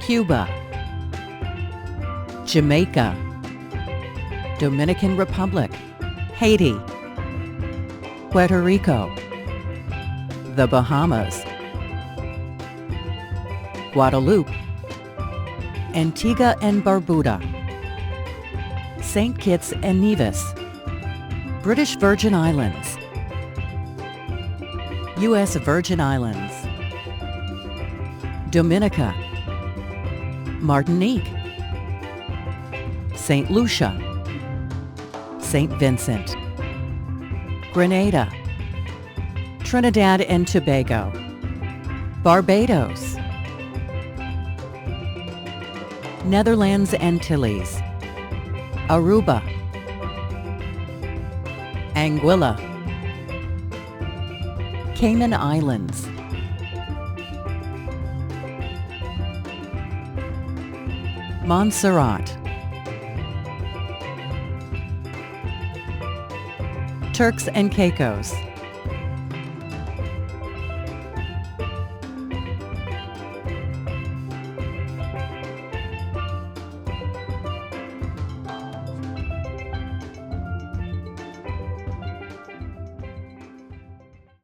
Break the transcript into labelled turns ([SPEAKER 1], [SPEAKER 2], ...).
[SPEAKER 1] Cuba, Jamaica, Dominican Republic, Haiti, Puerto Rico, the Bahamas, Guadeloupe, Antigua and Barbuda, St. Kitts and Nevis, British Virgin Islands, U.S. Virgin Islands, Dominica, Martinique, St. Lucia, St. Vincent, Grenada, Trinidad and Tobago, Barbados, Netherlands Antilles, Aruba, Anguilla, Cayman Islands, Monserrat, Turks and Caicos,